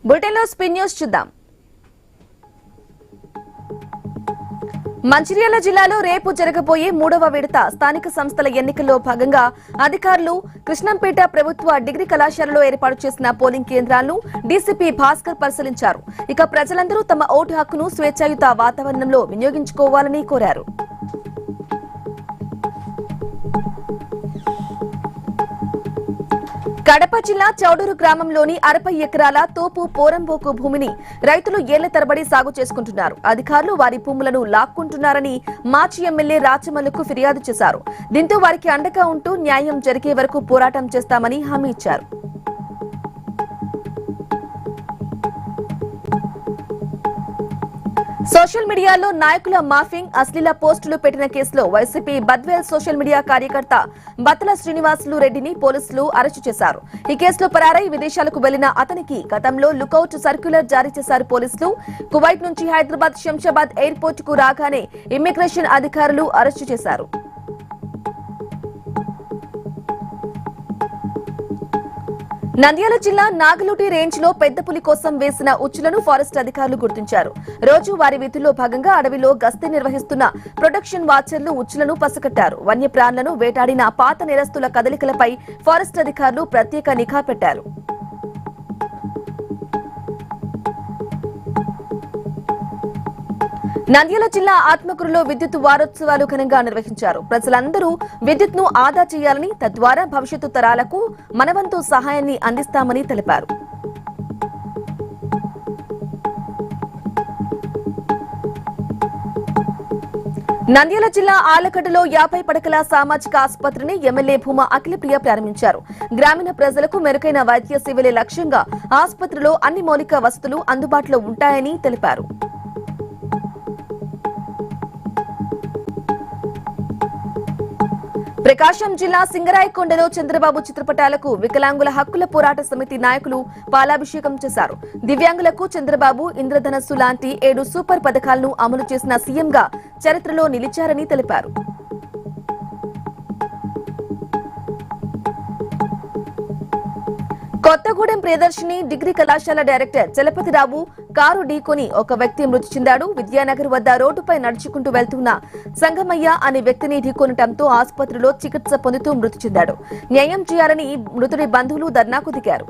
బులెటిన్లో spin news చూద్దాం. మంచిర్యాల జిల్లాలో రేపు జరగబోయే 3వ విడత స్థానిక సంస్థల ఎన్నికల్లో భాగంగా అధికారులు కృష్ణంపేట ప్రభుత్వ డిగ్రీ కళాశాలలో ఏర్పాటు చేసిన పోలింగ్ కేంద్రాలను డీసీపీ భాస్కర్ పరిశీలించారు. ఇక ప్రజలందరూ తమ ఓటు హక్కును స్వేచ్ఛాయుత వాతావరణంలో వినియోగించుకోవాలని కోరారు. కడప జిల్లా చౌడూరు గ్రామంలోని 60 ఎకరాల తోపు పోరంబోకు భూమిని రైతులు ఏళ్ల తరబడి సాగు చేసుకుంటున్నారు. అధికారులు వారి భూములను లాక్కుంటున్నారని మాజీ ఎమ్మెల్యే రాచమల్లుకు ఫిర్యాదు చేశారు. దీంతో వారికి అండగా ఉంటూ న్యాయం జరిగే వరకు పోరాటం చేస్తామని హామీ ఇచ్చారు. సోషల్ మీడియాలో నాయకుల మాఫింగ్, అశ్లీల పోస్టులు పెట్టిన కేసులో వైసీపీ బద్వేల్ సోషల్ మీడియా కార్యకర్త బత్తల శ్రీనివాసులు రెడ్డిని పోలీసులు అరెస్టు చేశారు. ఈ కేసులో పరారై విదేశాలకు వెళ్లిన అతనికి గతంలో లుకౌట్ సర్క్యులర్ జారీ చేశారు పోలీసులు. కువైట్ నుంచి హైదరాబాద్ శంషాబాద్ ఎయిర్పోర్ట్ కు రాగానే ఇమ్మిగ్రేషన్ అధికారులు అరెస్టు చేశారు. నంద్యాల జిల్లా నాగలుటి రేంజ్ లో పెద్ద పులి కోసం వేసిన ఉచ్చులను ఫారెస్ట్ అధికారులు గుర్తించారు. రోజు వారి విధుల్లో భాగంగా అడవిలో గస్తీ నిర్వహిస్తున్న ప్రొటెక్షన్ వాచర్లు ఉచ్చులను పసిగట్టారు. వన్యప్రాణులను వేటాడిన పాత నేరస్తుల కదలికలపై ఫారెస్ట్ అధికారులు ప్రత్యేక నిఘా పెట్టారు. నంద్యాల జిల్లా ఆత్మకూరులో విద్యుత్ వారోత్సవాలు ఘనంగా నిర్వహించారు. ప్రజలందరూ విద్యుత్ను ఆదా చేయాలని, తద్వారా భవిష్యత్తు తరాలకు మనవంతు సహాయాన్ని అందిస్తామని తెలిపారు. నంద్యాల జిల్లా ఆలగడ్డలో 50 పడకల సామాజిక ఆసుపత్రిని ఎమ్మెల్యే భూమా అఖిలప్రియ ప్రారంభించారు. గ్రామీణ ప్రజలకు మెరుగైన వైద్య సేవలే లక్ష్యంగా ఆసుపత్రిలో అన్ని మౌలిక వసతులు అందుబాటులో ఉంటాయని తెలిపారు. ప్రకాశం జిల్లా సింగరాయకొండలో చంద్రబాబు చిత్రపటాలకు వికలాంగుల హక్కుల పోరాట సమితి నాయకులు పాలాభిషేకం చేశారు. దివ్యాంగులకు చంద్రబాబు ఇంద్రధనస్సు లాంటి 7 సూపర్ పథకాలను అమలు చేసిన సీఎంగా చరిత్రలో నిలిచారని తెలిపారు. కొత్తగూడెం ప్రియదర్శిని డిగ్రీ కళాశాల డైరెక్టర్ చలపతిరావు కారు ఢీకొని ఒక వ్యక్తి మృతి చెందాడు. విద్యానగర్ వద్ద రోడ్డుపై నడుచుకుంటూ వెళ్తున్న సంగమయ్య అనే వ్యక్తిని ఢీకొనటంతో ఆసుపత్రిలో చికిత్స పొందుతూ మృతి చెందాడు. న్యాయం చేయాలని మృతుడి బంధువులు ధర్నాకు దిగారు.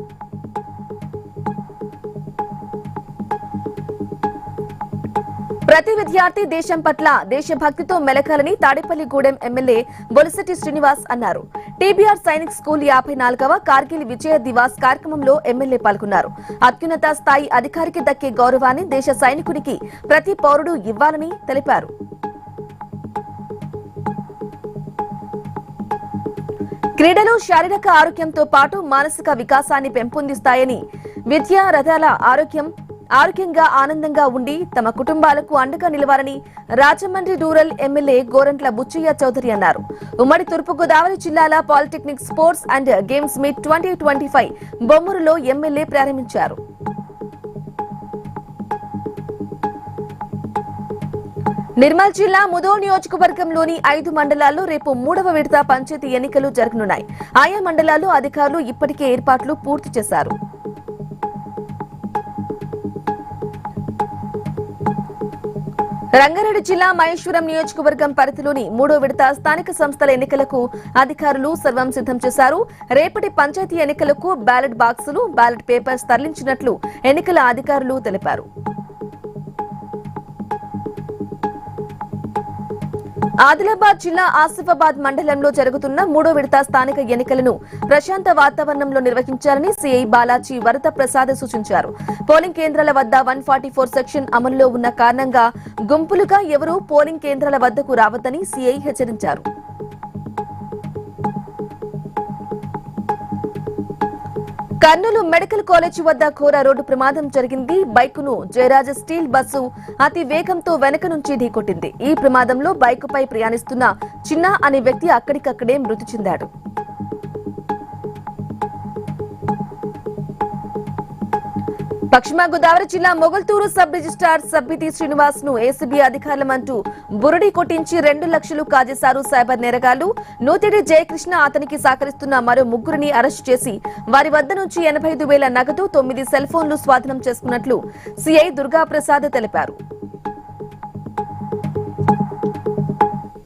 ప్రతి విద్యార్థి దేశం పట్ల దేశభక్తితో మెలకాలని తాడేపల్లిగూడెం ఎమ్మెల్యే బొలిశెట్టి శ్రీనివాస్ అన్నారు. టీబీఆర్ సైనిక్ స్కూల్ 54వ కార్గిల్ విజయ దివాస్ కార్యక్రమంలో ఎమ్మెల్యే పాల్గొన్నారు. అత్యున్నత స్థాయి అధికారికి దక్కే గౌరవాన్ని దేశ సైనికునికి ప్రతి పౌరుడు ఇవ్వాలని తెలిపారు. క్రీడలు శారీరక ఆరోగ్యంతో పాటు మానసిక వికాసాన్ని పెంపొందిస్తాయని, విద్యా రథాల ఆరోగ్యంగా ఆనందంగా ఉండి తమ కుటుంబాలకు అండగా నిలవాలని రాజమండ్రి రూరల్ ఎమ్మెల్యే గోరంట్ల బుచ్చయ్య చౌదరి అన్నారు. ఉమ్మడి తూర్పుగోదావరి జిల్లాల polytechnic sports and games meet 2025 బొమ్మూరులో ఎమ్మెల్యే ప్రారంభించారు. నిర్మల్ జిల్లా ముదోల్ నియోజకవర్గంలోని 5 మండలాల్లో రేపు 3వ విడత పంచాయతీ ఎన్నికలు జరగనున్నాయి. ఆయా మండలాల్లో అధికారులు ఇప్పటికే ఏర్పాట్లు పూర్తి చేశారు. రంగారెడ్డి జిల్లా మహేశ్వరం నియోజకవర్గం పరిధిలోని 3వ విడత స్థానిక సంస్థల ఎన్నికలకు అధికారులు సర్వం సిద్ధం చేశారు. రేపటి పంచాయతీ ఎన్నికలకు బ్యాలెట్ బాక్సులు, బ్యాలెట్ పేపర్స్ తరలించినట్లు ఎన్నికల అధికారులు తెలిపారు. ఆదిలాబాద్ జిల్లా ఆసిఫాబాద్ మండలంలో జరుగుతున్న 3వ విడత స్థానిక ఎన్నికలను ప్రశాంత వాతావరణంలో నిర్వహించాలని సీఐ బాలాజీ వరద ప్రసాద్ సూచించారు. పోలింగ్ కేంద్రాల వద్ద 144 సెక్షన్ అమల్లో ఉన్న కారణంగా గుంపులుగా ఎవరూ పోలింగ్ కేంద్రాల వద్దకు రావద్దని సీఐ హెచ్చరించారు. కర్నూలు మెడికల్ కాలేజీ వద్ద ఘోర రోడ్డు ప్రమాదం జరిగింది. బైకును జయరాజ్ స్టీల్ బస్సు అతి వేగంతో వెనక నుంచి ఢీకొట్టింది. ఈ ప్రమాదంలో బైకుపై ప్రయాణిస్తున్న చిన్న అనే వ్యక్తి అక్కడికక్కడే మృతి చెందాడు. పశ్చిమ గోదావరి జిల్లా మొగల్తూరు సబ్ రిజిస్ట్రార్ సబ్బితి శ్రీనివాస్ ను ఏసీబీ అధికారులమంటూ బురడి కొట్టించి 2 లక్షలు కాజేశారు సైబర్ నేరగాళ్లు. నూతిడి జయకృష్ణ అతనికి సహకరిస్తున్న మరో ముగ్గురిని అరెస్టు చేసి వారి వద్ద నుంచి 85,000 నగదు 9 సెల్ ఫోన్లు స్వాధీనం చేసుకున్నట్లు సీఐ దుర్గాప్రసాద్ తెలిపారు.